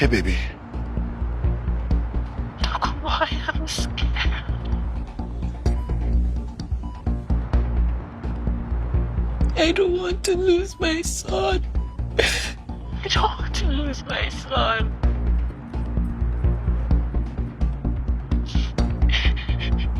Hey, baby. Why I'm scared. I don't want to lose my son. I don't want to lose my son.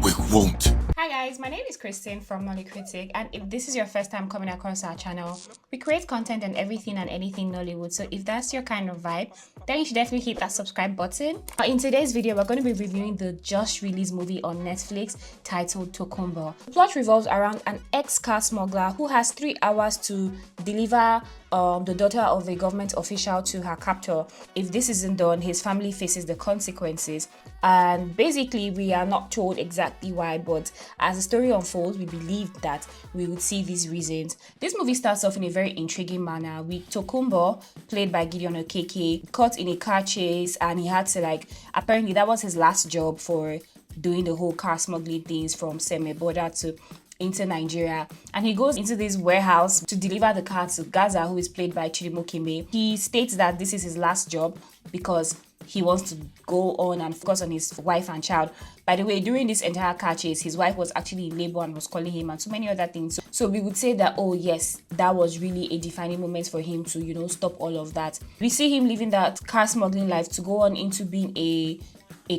We won't. Hi guys, my name is Christine from Nollycritic, and if this is your first time coming across our channel, we create content on everything and anything Nollywood, so if that's your kind of vibe, then you should definitely hit that subscribe button. In today's video, we're going to be reviewing the just released movie on Netflix titled Tokunbo. The plot revolves around an ex-car smuggler who has 3 hours to deliver the daughter of a government official to her captor. If this isn't done, his family faces the consequences, and basically we are not told exactly why, but as the story unfolds, we believe that we would see these reasons. This movie starts off in a very intriguing manner with Tokunbo, played by Gideon Okeke, caught in a car chase, and he had to apparently that was his last job for doing the whole car smuggling things from Seme border to into Nigeria, and he goes into this warehouse to deliver the car to Gaza, who is played by Chidimo Kimbe. He states that this is his last job because he wants to go on and focus on his wife and child. By the way, during this entire car chase, his wife was actually in labor and was calling him and so many other things. So we would say that, oh yes, that was really a defining moment for him to, stop all of that. We see him living that car smuggling life to go on into being a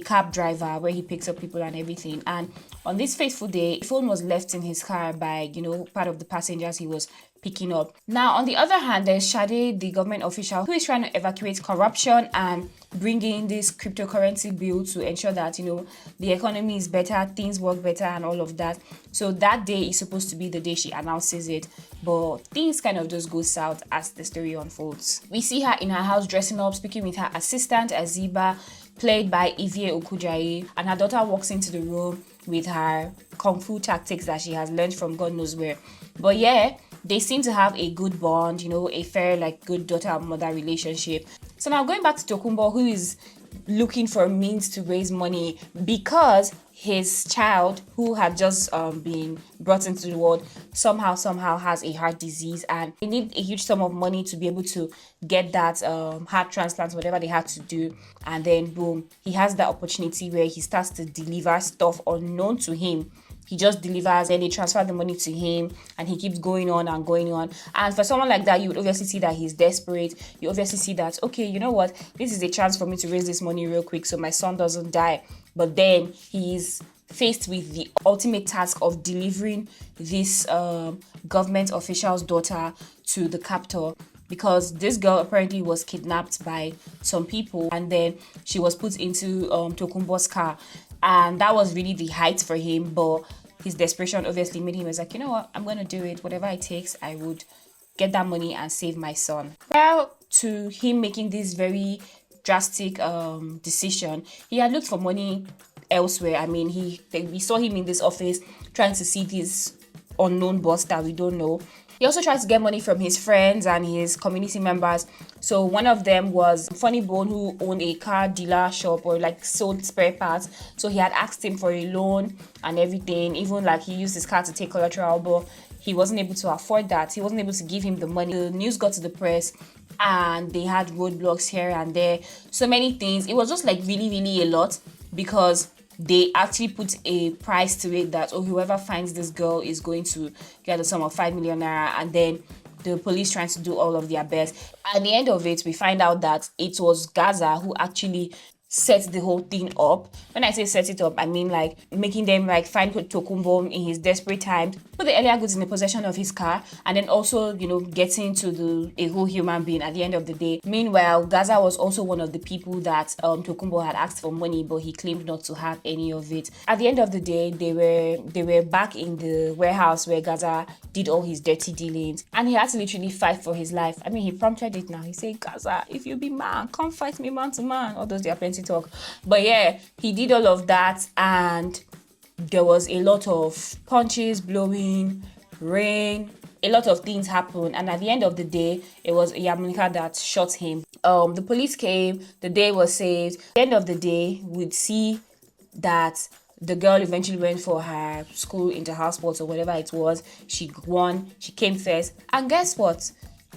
cab driver where he picks up people and everything. And on this fateful day, the phone was left in his car by, part of the passengers he was picking up. Now, on the other hand, there's Shade, the government official, who is trying to evacuate corruption and bring in this cryptocurrency bill to ensure that, the economy is better, things work better and all of that. So that day is supposed to be the day she announces it, but things kind of just go south as the story unfolds. We see her in her house dressing up, speaking with her assistant, Aziba, played by Ivie Okujayi, and her daughter walks into the room with her kung fu tactics that she has learned from God knows where. But yeah, they seem to have a good bond, a fair, good daughter and mother relationship. So now going back to Tokunbo, who is looking for means to raise money because his child, who had just been brought into the world, somehow has a heart disease, and they need a huge sum of money to be able to get that heart transplant, whatever they had to do. And then boom, he has that opportunity where he starts to deliver stuff unknown to him. He just delivers and they transfer the money to him, and he keeps going on and going on. And for someone like that, you would obviously see that he's desperate. You obviously see that, okay, you know what, this is a chance for me to raise this money real quick so my son doesn't die. But then he's faced with the ultimate task of delivering this government official's daughter to the captor, because this girl apparently was kidnapped by some people, and then she was put into Tokunbo's car. And that was really the height for him, but his desperation obviously made him like, you know what, I'm going to do it. Whatever it takes, I would get that money and save my son. Prior to him making this very drastic decision, he had looked for money elsewhere. I mean, we saw him in this office trying to see this unknown boss that we don't know. He also tries to get money from his friends and his community members. So one of them was Funny Bone, who owned a car dealer shop or sold spare parts. So he had asked him for a loan and everything. Even he used his car to take collateral, but he wasn't able to afford that. He wasn't able to give him the money. The news got to the press and they had roadblocks here and there. So many things. It was just really, really a lot, because they actually put a price to it that, whoever finds this girl is going to get a sum of 5 million naira, and then the police trying to do all of their best. At the end of it, we find out that it was Gaza who actually set the whole thing up. When I say set it up, I mean making them find Tokunbo in his desperate times, put the earlier goods in the possession of his car, and then also getting to a whole human being at the end of the day. Meanwhile, Gaza was also one of the people that Tokunbo had asked for money, but he claimed not to have any of it. At the end of the day, they were back in the warehouse where Gaza did all his dirty dealings, and he had to literally fight for his life. I mean, he prompted it now. He said, Gaza, if you be man, come fight me man to man. All those, they are plenty talk. But yeah, he did all of that, and there was a lot of punches blowing, rain, a lot of things happened, and at the end of the day, it was Yamanika that shot him. The police came, the day was saved. At the end of the day, we'd see that the girl eventually went for her school inter-house sports or whatever it was. She won, she came first, and guess what?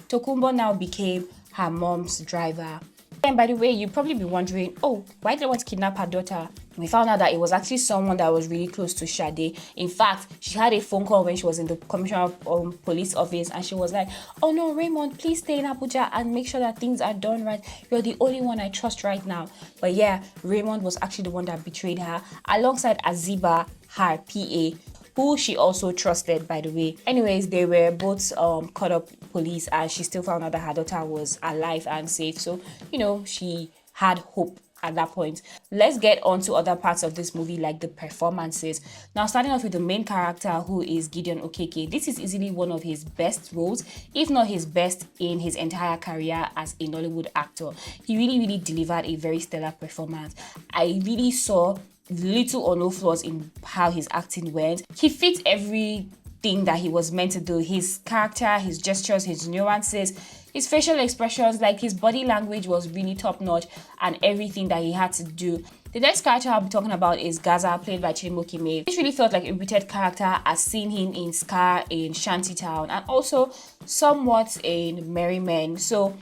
Tokunbo now became her mom's driver. And by the way, you'd probably be wondering, oh, why did they want to kidnap her daughter? We found out that it was actually someone that was really close to Sade. In fact, she had a phone call when she was in the commissioner of police office, and she was like, oh no, Raymond, please stay in Abuja and make sure that things are done right. You're the only one I trust right now. But yeah, Raymond was actually the one that betrayed her, alongside Aziba, her PA, who she also trusted, by the way. Anyways, they were both caught up police, and she still found out that her daughter was alive and safe. So, you know, she had hope at that point. Let's get on to other parts of this movie, like the performances. Now, starting off with the main character, who is Gideon Okeke. This is easily one of his best roles, if not his best in his entire career as a Nollywood actor. He really delivered a very stellar performance. I really saw little or no flaws in how his acting went. He fit everything that he was meant to do. His character, his gestures, his nuances, his facial expressions, like his body language was really top notch, and everything that he had to do. The next character I'll be talking about is Gaza, played by Chimo Kime. This really felt like a repeated character as seen him in Scar, in Shantytown, and also somewhat in Merry Men. So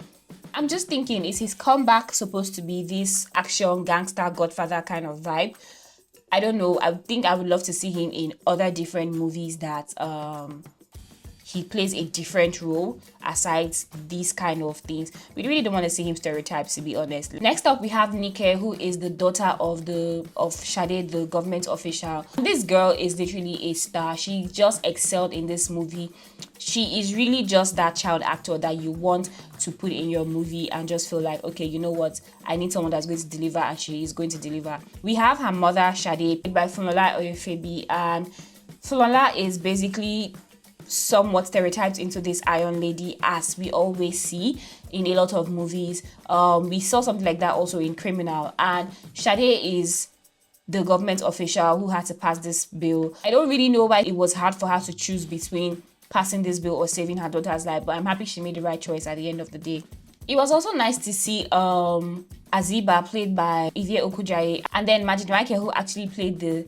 I'm just thinking, is his comeback supposed to be this action, gangster, Godfather kind of vibe? I don't know. I think I would love to see him in other different movies that he plays a different role aside these kind of things. We really don't want to see him stereotypes, to be honest. Next up, we have Nike, who is the daughter of Sade, the government official. This girl is literally a star. She just excelled in this movie. She is really just that child actor that you want to put in your movie and just feel like, okay, you know what, I need someone that's going to deliver, and she is going to deliver. We have her mother, Sade, played by Funola Oyefebi, and Funola is basically somewhat stereotyped into this iron lady, as we always see in a lot of movies. We saw something like that also in Criminal, and Sade is the government official who had to pass this bill. I don't really know why it was hard for her to choose between passing this bill or saving her daughter's life, but I'm happy she made the right choice at the end of the day. It was also nice to see Aziba, played by Ivie Okujaye, and then Majid Michael, who actually played the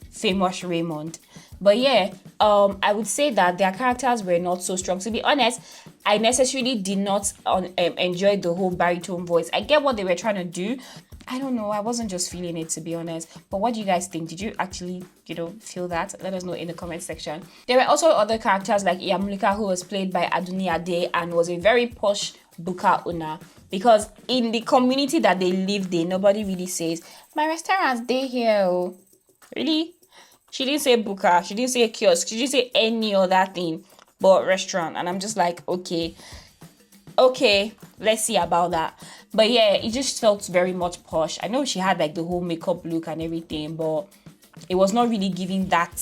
famous Raymond. But yeah, I would say that their characters were not so strong. To be honest, I necessarily did not enjoy the whole baritone voice. I get what they were trying to do. I don't know, I wasn't just feeling it, to be honest. But what do you guys think? Did you actually, feel that? Let us know in the comment section. There were also other characters like Iyamulika, who was played by Aduni Ade and was a very posh Buka owner. Because in the community that they lived in, nobody really says, my restaurant's day here. Oh. Really? She didn't say Buka, she didn't say kiosk, she didn't say any other thing but restaurant. And I'm just like, okay, let's see about that. But yeah, it just felt very much posh. I know she had like the whole makeup look and everything, but it was not really giving that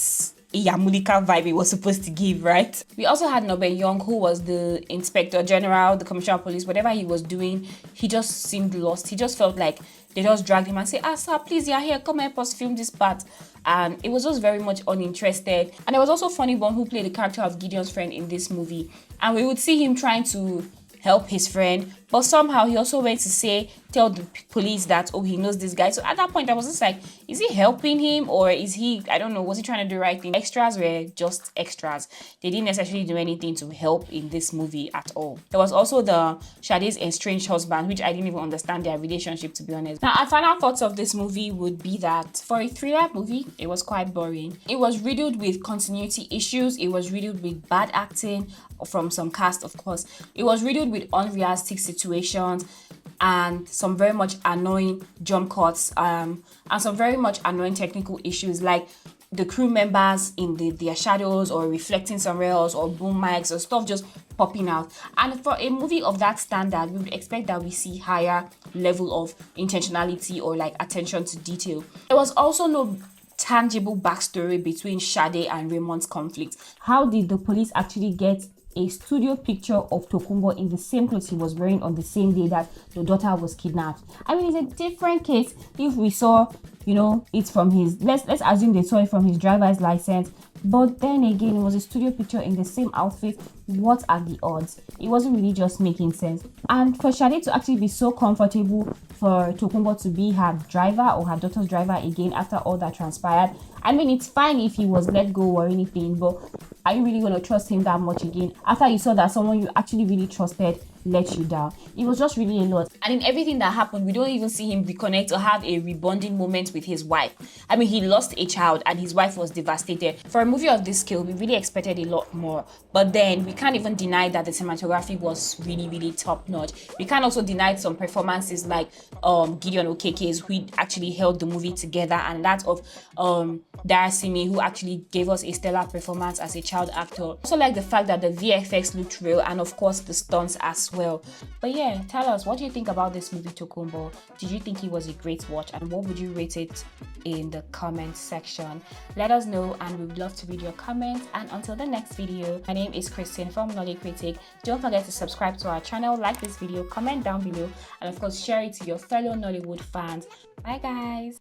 Iyamulika vibe it was supposed to give, right? We also had Nobe Young, who was the Inspector General, the Commissioner of Police. Whatever he was doing, he just seemed lost. He just felt like they just dragged him and said, sir, please, you're here, come help us film this part. And it was just very much uninterested. And there was also Funny Bone, who played the character of Gideon's friend in this movie. And we would see him trying to help his friend, but somehow he also went to tell the police that, oh, he knows this guy. So at that point, I was just like, is he helping him, or is he, I don't know, was he trying to do the right thing? Extras were just extras. They didn't necessarily do anything to help in this movie at all. There was also the Sade's estranged husband, which I didn't even understand their relationship, to be honest. Now, our final thoughts of this movie would be that for a thriller movie, it was quite boring. It was riddled with continuity issues. It was riddled with bad acting from some cast, of course. It was riddled with unrealistic situations and some very much annoying jump cuts and some very much annoying technical issues, like the crew members in their shadows or reflecting somewhere else, or boom mics or stuff just popping out. And for a movie of that standard, we would expect that we see higher level of intentionality or like attention to detail. There was also no tangible backstory between Sade and Raymond's conflict. How did the police actually get a studio picture of Tokunbo in the same clothes he was wearing on the same day that the daughter was kidnapped? I mean, it's a different case if we saw, it's from his, let's assume they saw it from his driver's license, but then again, it was a studio picture in the same outfit. What are the odds? It wasn't really just making sense. And for Sade to actually be so comfortable for Tokunbo to be her driver or her daughter's driver again after all that transpired, I mean, it's fine if he was let go or anything, but are you really going to trust him that much again after you saw that someone you actually really trusted let you down. It was just really a lot. And in everything that happened, we don't even see him reconnect or have a rebonding moment with his wife. I mean, he lost a child and his wife was devastated. For a movie of this scale, we really expected a lot more. But then we can't even deny that the cinematography was really, really top notch. We can't also deny some performances like Gideon Okeke's, who actually held the movie together, and that of Darasimi, who actually gave us a stellar performance as a child actor. Also like the fact that the VFX looked real, and of course the stunts as well. But yeah, tell us, what do you think about this movie, Tokunbo? Did you think it was a great watch, and what would you rate it in the comment section? Let us know, and we would love to read your comments. And until the next video, my name is Christine from nollycritic. Don't forget to subscribe to our channel, like this video, comment down below, and of course share it to your fellow Nollywood fans. Bye guys.